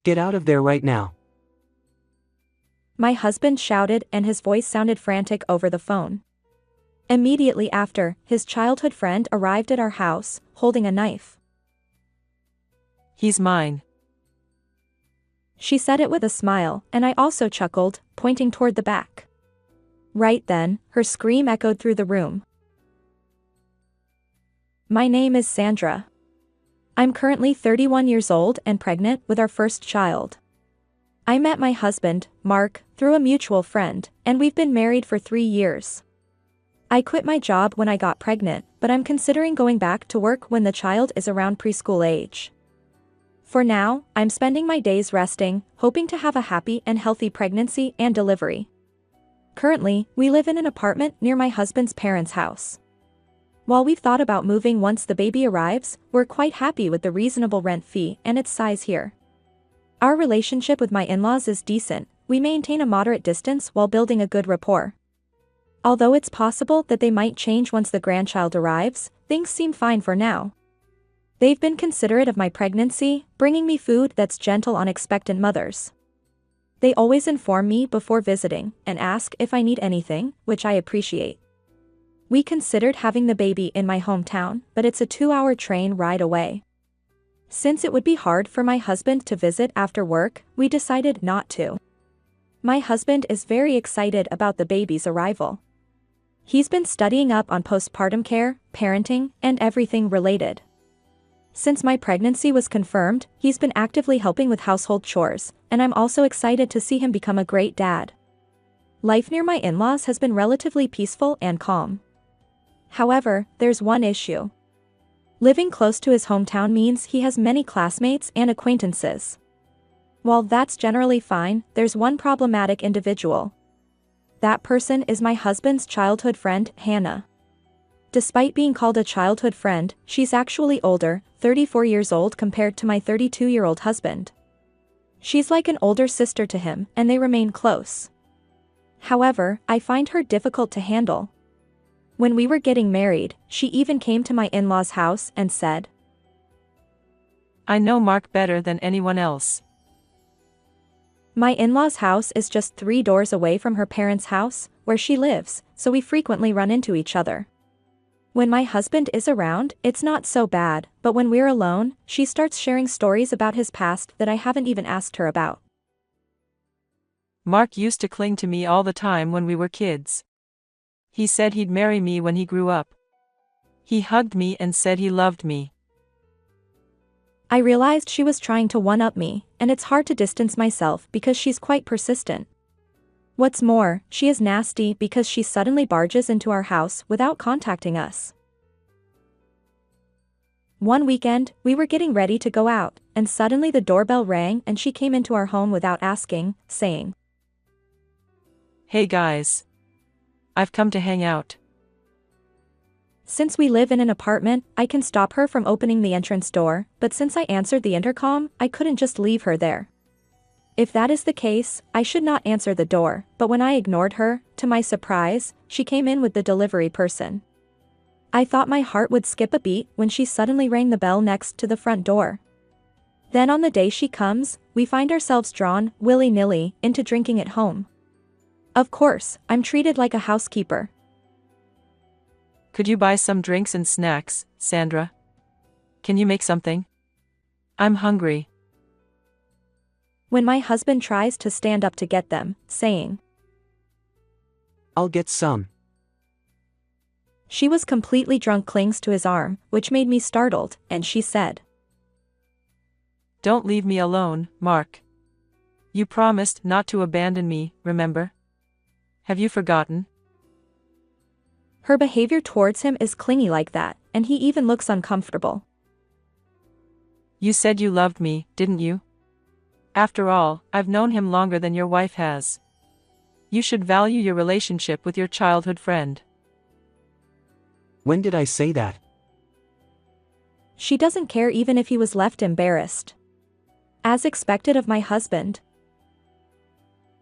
Get out of there right now. My husband shouted, and his voice sounded frantic over the phone. Immediately after, his childhood friend arrived at our house, holding a knife. He's mine. She said it with a smile, and I also chuckled, pointing toward the back. Right then, her scream echoed through the room. My name is Sandra. I'm currently 31 years old and pregnant with our first child. I met my husband, Mark, through a mutual friend, and we've been married for 3 years. I quit my job when I got pregnant, but I'm considering going back to work when the child is around preschool age. For now, I'm spending my days resting, hoping to have a happy and healthy pregnancy and delivery. Currently, we live in an apartment near my husband's parents' house. While we've thought about moving once the baby arrives, we're quite happy with the reasonable rent fee and its size here. Our relationship with my in-laws is decent, we maintain a moderate distance while building a good rapport. Although it's possible that they might change once the grandchild arrives, things seem fine for now. They've been considerate of my pregnancy, bringing me food that's gentle on expectant mothers. They always inform me before visiting and ask if I need anything, which I appreciate. We considered having the baby in my hometown, but it's a 2-hour train ride away. Since it would be hard for my husband to visit after work, we decided not to. My husband is very excited about the baby's arrival. He's been studying up on postpartum care, parenting, and everything related. Since my pregnancy was confirmed, he's been actively helping with household chores, and I'm also excited to see him become a great dad. Life near my in-laws has been relatively peaceful and calm. However, there's one issue. Living close to his hometown means he has many classmates and acquaintances. While that's generally fine, there's one problematic individual. That person is my husband's childhood friend, Hannah. Despite being called a childhood friend, she's actually older, 34 years old compared to my 32-year-old husband. She's like an older sister to him, and they remain close. However, I find her difficult to handle. When we were getting married, she even came to my in-laws' house and said, I know Mark better than anyone else. My in-laws' house is just 3 doors away from her parents' house, where she lives, so we frequently run into each other. When my husband is around, it's not so bad, but when we're alone, she starts sharing stories about his past that I haven't even asked her about. Mark used to cling to me all the time when we were kids. He said he'd marry me when he grew up. He hugged me and said he loved me. I realized she was trying to one-up me, and it's hard to distance myself because she's quite persistent. What's more, she is nasty because she suddenly barges into our house without contacting us. One weekend, we were getting ready to go out, and suddenly the doorbell rang and she came into our home without asking, saying, Hey guys. I've come to hang out. Since we live in an apartment, I can stop her from opening the entrance door, but since I answered the intercom, I couldn't just leave her there. If that is the case, I should not answer the door, but when I ignored her, to my surprise, she came in with the delivery person. I thought my heart would skip a beat when she suddenly rang the bell next to the front door. Then on the day she comes, we find ourselves drawn, willy-nilly, into drinking at home. Of course, I'm treated like a housekeeper. Could you buy some drinks and snacks, Sandra? Can you make something? I'm hungry. When my husband tries to stand up to get them, saying, I'll get some. She was completely drunk, clings to his arm, which made me startled, and she said, Don't leave me alone, Mark. You promised not to abandon me, remember? Have you forgotten? Her behavior towards him is clingy like that, and he even looks uncomfortable. You said you loved me, didn't you? After all, I've known him longer than your wife has. You should value your relationship with your childhood friend. When did I say that? She doesn't care even if he was left embarrassed. As expected of my husband.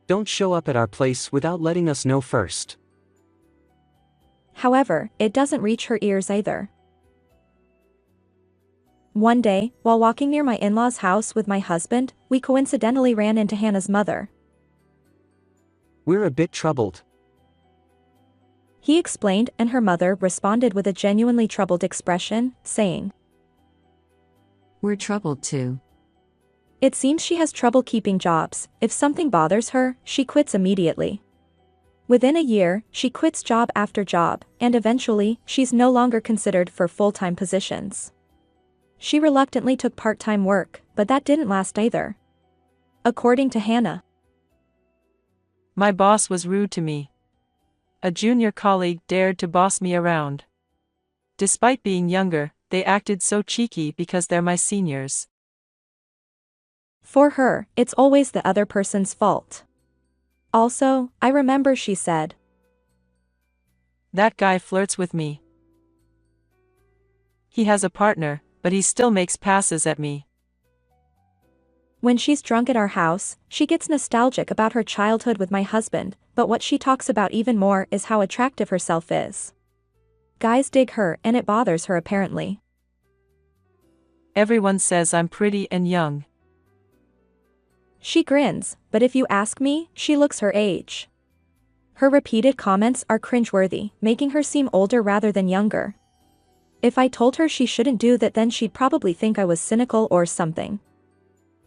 Don't show up at our place without letting us know first. However, it doesn't reach her ears either. One day, while walking near my in-laws' house with my husband, we coincidentally ran into Hannah's mother. We're a bit troubled. He explained, and her mother responded with a genuinely troubled expression, saying, We're troubled too. It seems she has trouble keeping jobs. If something bothers her, she quits immediately. Within a year, she quits job after job, and eventually, she's no longer considered for full-time positions. She reluctantly took part-time work, but that didn't last either. According to Hannah, My boss was rude to me. A junior colleague dared to boss me around. Despite being younger, they acted so cheeky because they're my seniors. for her, it's always the other person's fault. Also, I remember she said, That guy flirts with me. He has a partner, but he still makes passes at me. when she's drunk at our house, she gets nostalgic about her childhood with my husband, but what she talks about even more is how attractive herself is. Guys dig her and it bothers her apparently. Everyone says I'm pretty and young. She grins, but if you ask me, she looks her age. Her repeated comments are cringeworthy, making her seem older rather than younger. If I told her she shouldn't do that, then she'd probably think I was cynical or something.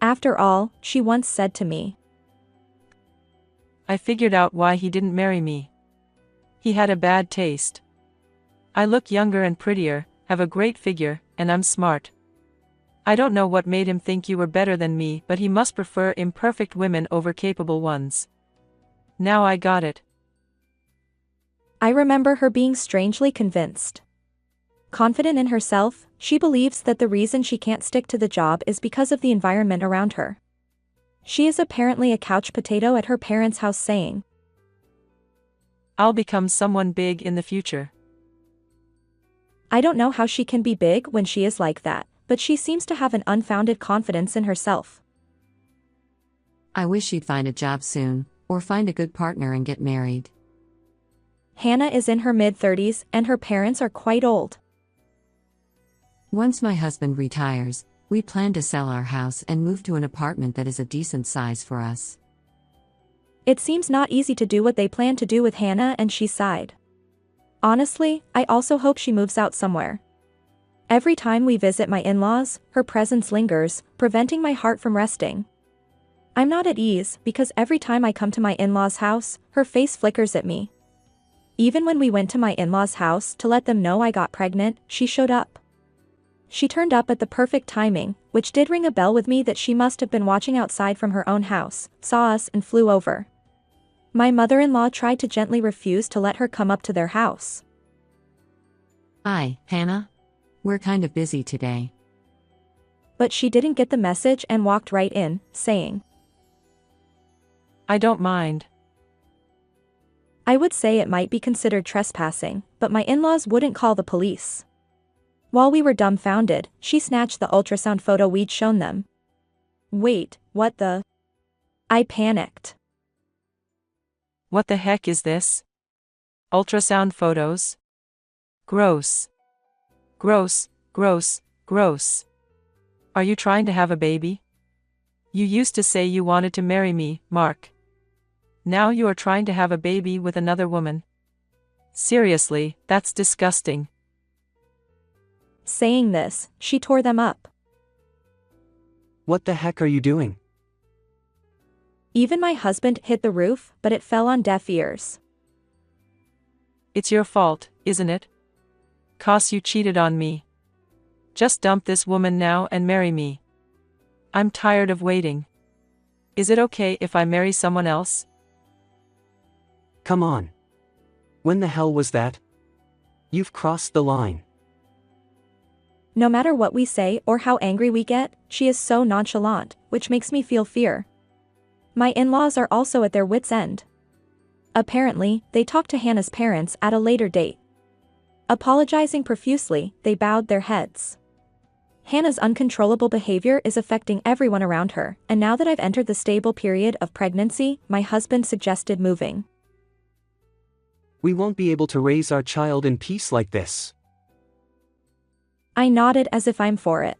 After all, she once said to me, I figured out why he didn't marry me. He had a bad taste. I look younger and prettier, have a great figure, and I'm smart. I don't know what made him think you were better than me, but he must prefer imperfect women over capable ones. Now I got it. I remember her being strangely convinced. Confident in herself, she believes that the reason she can't stick to the job is because of the environment around her. She is apparently a couch potato at her parents' house, saying, I'll become someone big in the future. I don't know how she can be big when she is like that, but she seems to have an unfounded confidence in herself. I wish you'd find a job soon, or find a good partner and get married. Hannah is in her mid-30s and her parents are quite old. Once my husband retires, we plan to sell our house and move to an apartment that is a decent size for us. It seems not easy to do what they plan to do with Hannah, and she sighed. Honestly, I also hope she moves out somewhere. Every time we visit my in-laws, her presence lingers, preventing my heart from resting. I'm not at ease because every time I come to my in-laws' house, her face flickers at me. Even when we went to my in-laws' house to let them know I got pregnant, she showed up. She turned up at the perfect timing, which did ring a bell with me that she must have been watching outside from her own house, saw us and flew over. My mother-in-law tried to gently refuse to let her come up to their house. Hi, Hannah? We're kind of busy today. But she didn't get the message and walked right in, saying, I don't mind. I would say it might be considered trespassing, but my in-laws wouldn't call the police. While we were dumbfounded, she snatched the ultrasound photo we'd shown them. Wait, what the? I panicked. What the heck is this? Ultrasound photos? Gross. Gross, gross, gross. Are you trying to have a baby? You used to say you wanted to marry me, Mark. Now you are trying to have a baby with another woman. Seriously, that's disgusting. Saying this, she tore them up. What the heck are you doing? Even my husband hit the roof, but it fell on deaf ears. It's your fault, isn't it? 'Cause you cheated on me. Just dump this woman now and marry me. I'm tired of waiting. Is it okay if I marry someone else? Come on. When the hell was that? You've crossed the line. No matter what we say or how angry we get, she is so nonchalant, which makes me feel fear. My in-laws are also at their wits' end. Apparently, they talked to Hannah's parents at a later date. Apologizing profusely, they bowed their heads. Hannah's uncontrollable behavior is affecting everyone around her, and now that I've entered the stable period of pregnancy, my husband suggested moving. We won't be able to raise our child in peace like this. I nodded as if I'm for it.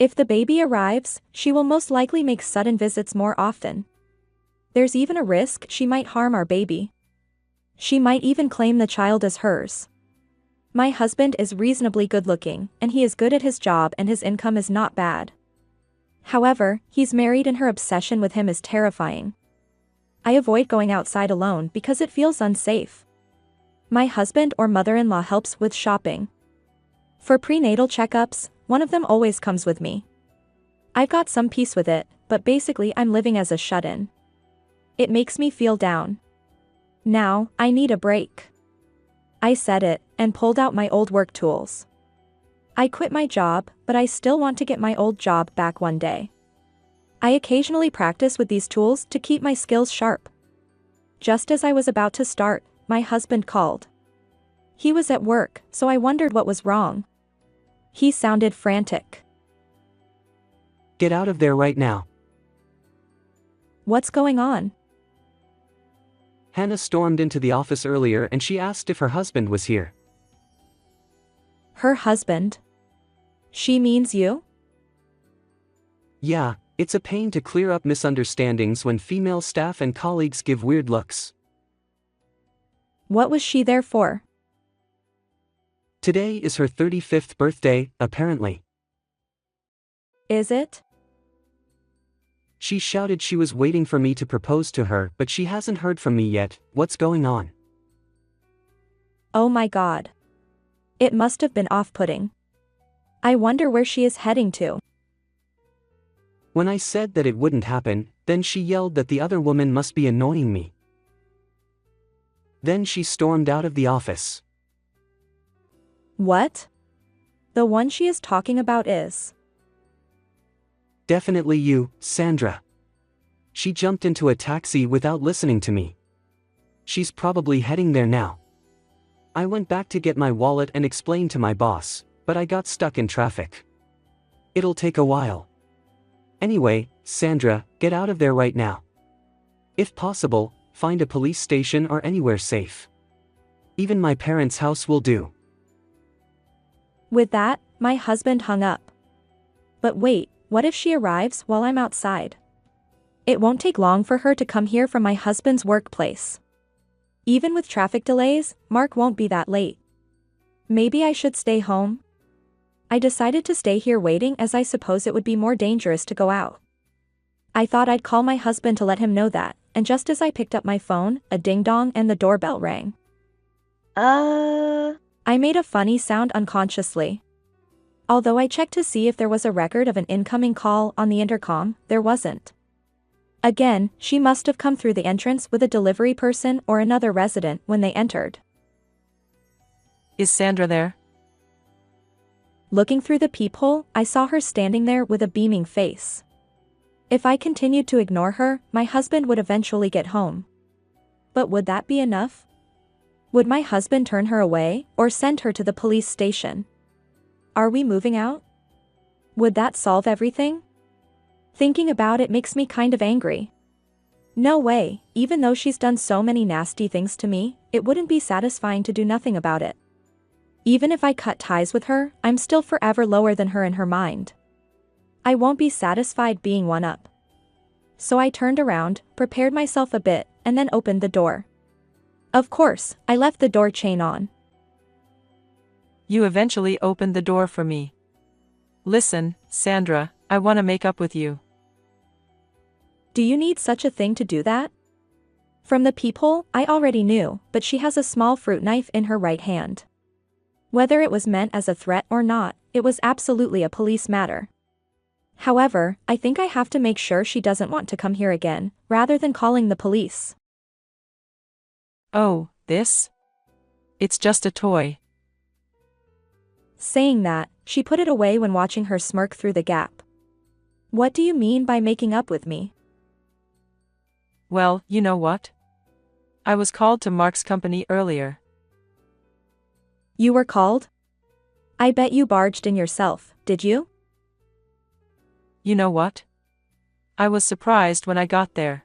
If the baby arrives, she will most likely make sudden visits more often. There's even a risk she might harm our baby. She might even claim the child as hers. My husband is reasonably good-looking, and he is good at his job and his income is not bad. However, he's married and her obsession with him is terrifying. I avoid going outside alone because it feels unsafe. My husband or mother-in-law helps with shopping. For prenatal checkups, one of them always comes with me. I've got some peace with it, but basically I'm living as a shut-in. It makes me feel down. Now, I need a break. I said it, and pulled out my old work tools. I quit my job, but I still want to get my old job back one day. I occasionally practice with these tools to keep my skills sharp. Just as I was about to start, my husband called. He was at work, so I wondered what was wrong. He sounded frantic. Get out of there right now. What's going on? Hannah stormed into the office earlier and she asked if her husband was here. Her husband? She means you? Yeah, it's a pain to clear up misunderstandings when female staff and colleagues give weird looks. What was she there for? Today is her 35th birthday, apparently. Is it? She shouted she was waiting for me to propose to her, but she hasn't heard from me yet. What's going on? Oh my God. It must have been off-putting. I wonder where she is heading to. When I said that it wouldn't happen, then she yelled that the other woman must be annoying me. Then she stormed out of the office. What? The one she is talking about is... Definitely you, Sandra. She jumped into a taxi without listening to me. She's probably heading there now. I went back to get my wallet and explained to my boss, but I got stuck in traffic. It'll take a while. Anyway, Sandra, get out of there right now. If possible, find a police station or anywhere safe. Even my parents' house will do. With that, my husband hung up. But wait, what if she arrives while I'm outside? It won't take long for her to come here from my husband's workplace. Even with traffic delays, Mark won't be that late. Maybe I should stay home? I decided to stay here waiting as I suppose it would be more dangerous to go out. I thought I'd call my husband to let him know that, and just as I picked up my phone, a ding-dong and the doorbell rang. I made a funny sound unconsciously. Although I checked to see if there was a record of an incoming call on the intercom, there wasn't. Again, she must have come through the entrance with a delivery person or another resident when they entered. Is Sandra there? Looking through the peephole, I saw her standing there with a beaming face. If I continued to ignore her, my husband would eventually get home. But would that be enough? Would my husband turn her away, or send her to the police station? Are we moving out? Would that solve everything? Thinking about it makes me kind of angry. No way, even though she's done so many nasty things to me, it wouldn't be satisfying to do nothing about it. Even if I cut ties with her, I'm still forever lower than her in her mind. I won't be satisfied being one up. So I turned around, prepared myself a bit, and then opened the door. Of course, I left the door chain on. You eventually opened the door for me. Listen, Sandra, I want to make up with you. Do you need such a thing to do that? From the peephole, I already knew, but she has a small fruit knife in her right hand. Whether it was meant as a threat or not, it was absolutely a police matter. However, I think I have to make sure she doesn't want to come here again, rather than calling the police. Oh, this? It's just a toy. Saying that, she put it away when watching her smirk through the gap. What do you mean by making up with me? Well, you know what? I was called to Mark's company earlier. You were called? I bet you barged in yourself, did you? You know what? I was surprised when I got there.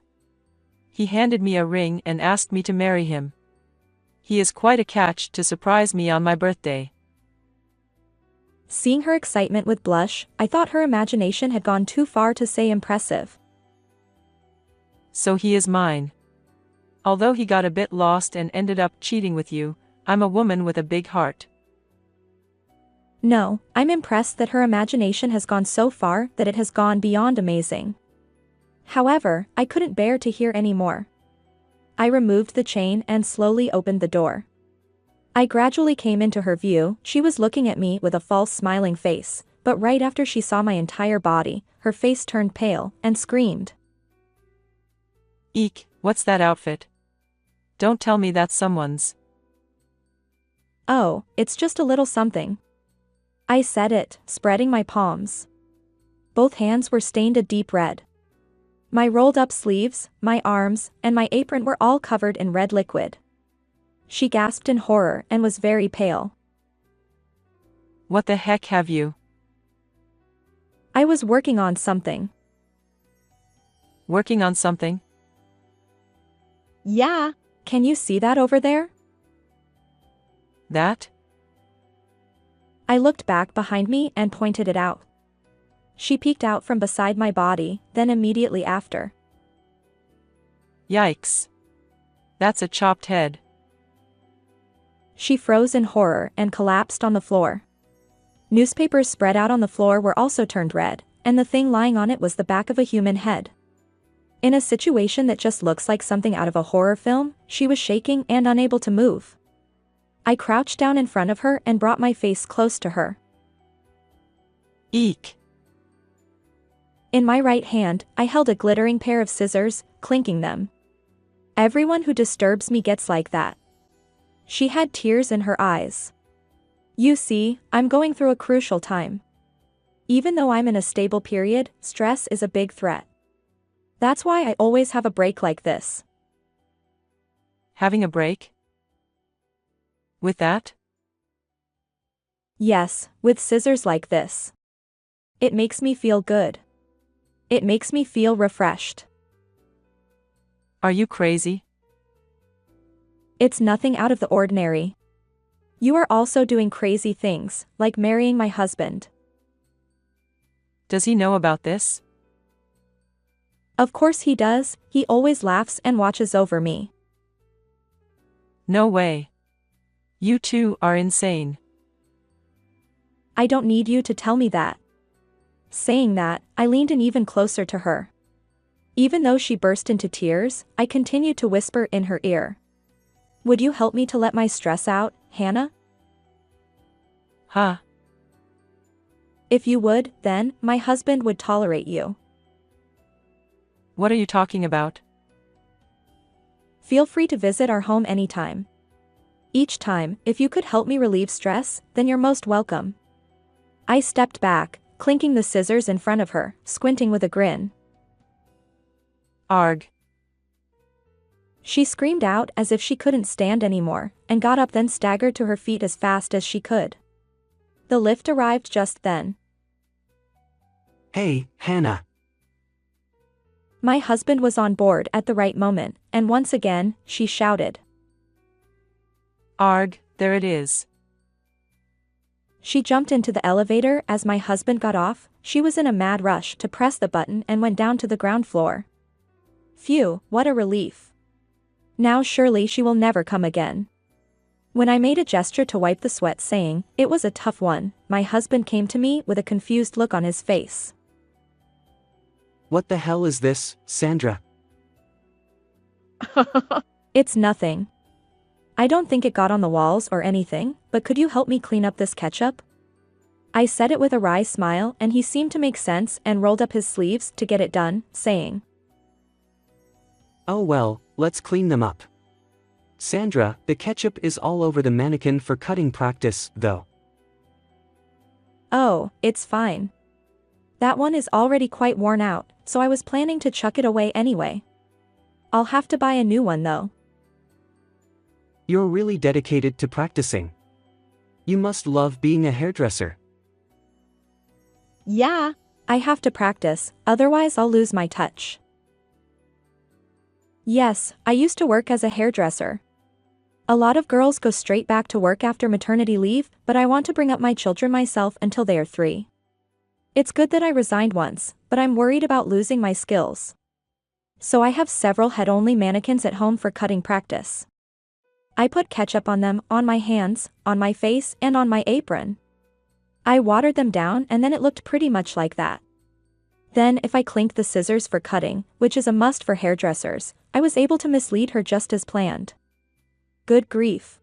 He handed me a ring and asked me to marry him. He is quite a catch to surprise me on my birthday. Seeing her excitement with blush, I thought her imagination had gone too far to say impressive. So he is mine. Although he got a bit lost and ended up cheating with you, I'm a woman with a big heart. No, I'm impressed that her imagination has gone so far that it has gone beyond amazing. However, I couldn't bear to hear any more. I removed the chain and slowly opened the door. I gradually came into her view. She was looking at me with a false smiling face, but right after she saw my entire body, her face turned pale and screamed. Eek, what's that outfit? Don't tell me that's someone's. Oh, it's just a little something. I said it, spreading my palms. Both hands were stained a deep red. My rolled-up sleeves, my arms, and my apron were all covered in red liquid. She gasped in horror and was very pale. What the heck have you? I was working on something. Working on something? Yeah. Can you see that over there? That? I looked back behind me and pointed it out. She peeked out from beside my body, then immediately after. Yikes. That's a chopped head. She froze in horror and collapsed on the floor. Newspapers spread out on the floor were also turned red, and the thing lying on it was the back of a human head. In a situation that just looks like something out of a horror film, she was shaking and unable to move. I crouched down in front of her and brought my face close to her. Eek. In my right hand, I held a glittering pair of scissors, clinking them. Everyone who disturbs me gets like that. She had tears in her eyes. You see, I'm going through a crucial time. Even though I'm in a stable period, stress is a big threat. That's why I always have a break like this. Having a break? With that? Yes, with scissors like this. It makes me feel good. It makes me feel refreshed. Are you crazy? It's nothing out of the ordinary. You are also doing crazy things, like marrying my husband. Does he know about this? Of course he does, he always laughs and watches over me. No way. You two are insane. I don't need you to tell me that. Saying that, I leaned in even closer to her. Even though she burst into tears, I continued to whisper in her ear. Would you help me to let my stress out, Hannah? Huh? If you would, then, my husband would tolerate you. What are you talking about? Feel free to visit our home anytime. Each time, if you could help me relieve stress, then you're most welcome. I stepped back, clinking the scissors in front of her, squinting with a grin. Arg. She screamed out as if she couldn't stand anymore, and got up then staggered to her feet as fast as she could. The lift arrived just then. Hey, Hannah. My husband was on board at the right moment, and once again, she shouted. Arg, there it is. She jumped into the elevator as my husband got off. She was in a mad rush to press the button and went down to the ground floor. Phew, what a relief. Now surely she will never come again. When I made a gesture to wipe the sweat saying, it was a tough one, my husband came to me with a confused look on his face. What the hell is this, Sandra? It's nothing. I don't think it got on the walls or anything, but could you help me clean up this ketchup? I said it with a wry smile and he seemed to make sense and rolled up his sleeves to get it done, saying. Oh well, let's clean them up. Sandra, the ketchup is all over the mannequin for cutting practice, though. Oh, it's fine. That one is already quite worn out, so I was planning to chuck it away anyway. I'll have to buy a new one though. You're really dedicated to practicing. You must love being a hairdresser. Yeah. I have to practice, otherwise I'll lose my touch. Yes, I used to work as a hairdresser. A lot of girls go straight back to work after maternity leave, but I want to bring up my children myself until they are 3. It's good that I resigned once, but I'm worried about losing my skills. So I have several head-only mannequins at home for cutting practice. I put ketchup on them, on my hands, on my face, and on my apron. I watered them down and then it looked pretty much like that. Then if I clinked the scissors for cutting, which is a must for hairdressers, I was able to mislead her just as planned. Good grief.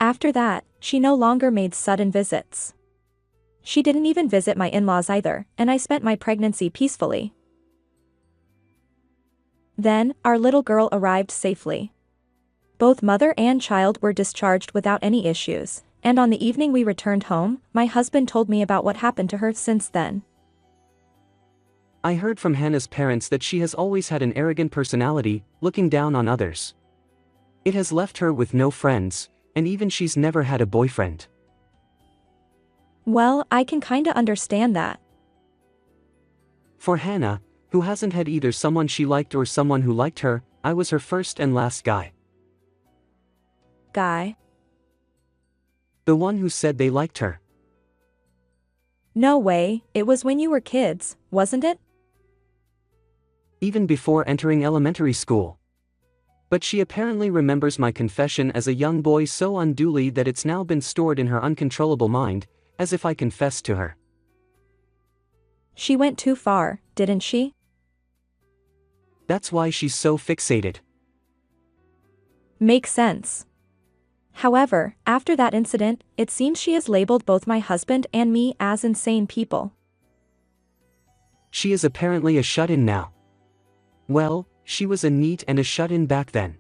After that, she no longer made sudden visits. She didn't even visit my in-laws either, and I spent my pregnancy peacefully. Then, our little girl arrived safely. Both mother and child were discharged without any issues, and on the evening we returned home, my husband told me about what happened to her since then. I heard from Hannah's parents that she has always had an arrogant personality, looking down on others. It has left her with no friends, and even she's never had a boyfriend. Well, I can kinda understand that. For Hannah, who hasn't had either someone she liked or someone who liked her, I was her first and last guy. Guy? The one who said they liked her. No way, it was when you were kids, wasn't it? Even before entering elementary school. But she apparently remembers my confession as a young boy so unduly that it's now been stored in her uncontrollable mind, as if I confessed to her. She went too far, didn't she? That's why she's so fixated. Makes sense. However, after that incident, it seems she has labeled both my husband and me as insane people. She is apparently a shut-in now. Well, she was a NEET and a shut-in back then.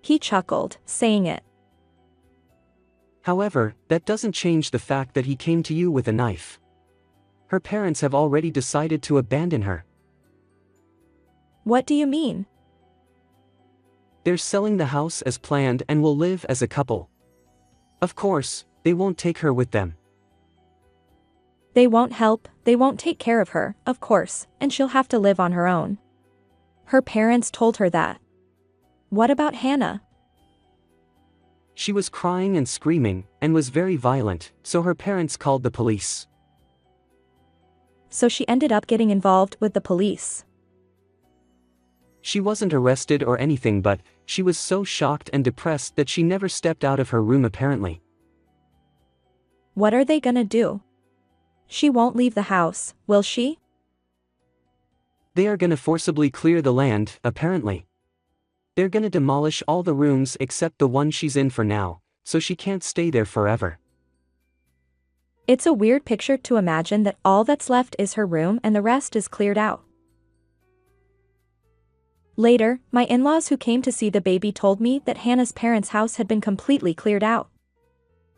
He chuckled, saying it. However, that doesn't change the fact that he came to you with a knife. Her parents have already decided to abandon her. What do you mean? They're selling the house as planned and will live as a couple. Of course, they won't take her with them. They won't help, they won't take care of her, of course, and she'll have to live on her own. Her parents told her that. What about Hannah? She was crying and screaming, and was very violent, so her parents called the police. So she ended up getting involved with the police. She wasn't arrested or anything, but she was so shocked and depressed that she never stepped out of her room apparently. What are they gonna do? She won't leave the house, will she? They are gonna forcibly clear the land, apparently. They're gonna demolish all the rooms except the one she's in for now, so she can't stay there forever. It's a weird picture to imagine that all that's left is her room and the rest is cleared out. Later, my in-laws who came to see the baby told me that Hannah's parents' house had been completely cleared out.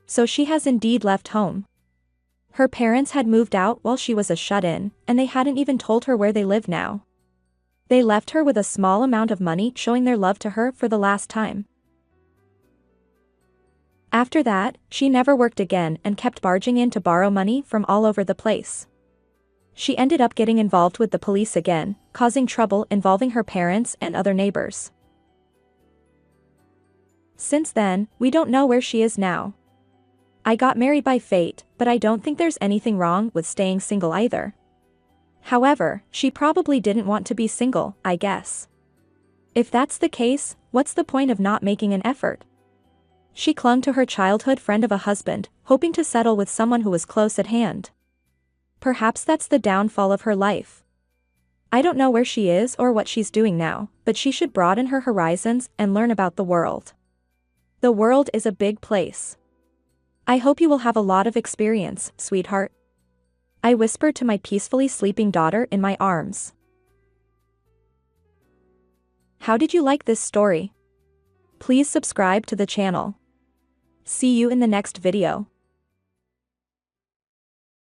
So she has indeed left home. Her parents had moved out while she was a shut-in, and they hadn't even told her where they live now. They left her with a small amount of money showing their love to her for the last time. After that, she never worked again and kept barging in to borrow money from all over the place. She ended up getting involved with the police again, causing trouble involving her parents and other neighbors. Since then, we don't know where she is now. I got married by fate, but I don't think there's anything wrong with staying single either. However, she probably didn't want to be single, I guess. If that's the case, what's the point of not making an effort? She clung to her childhood friend of a husband, hoping to settle with someone who was close at hand. Perhaps that's the downfall of her life. I don't know where she is or what she's doing now, but she should broaden her horizons and learn about the world. The world is a big place. I hope you will have a lot of experience, sweetheart. I whispered to my peacefully sleeping daughter in my arms. How did you like this story? Please subscribe to the channel. See you in the next video.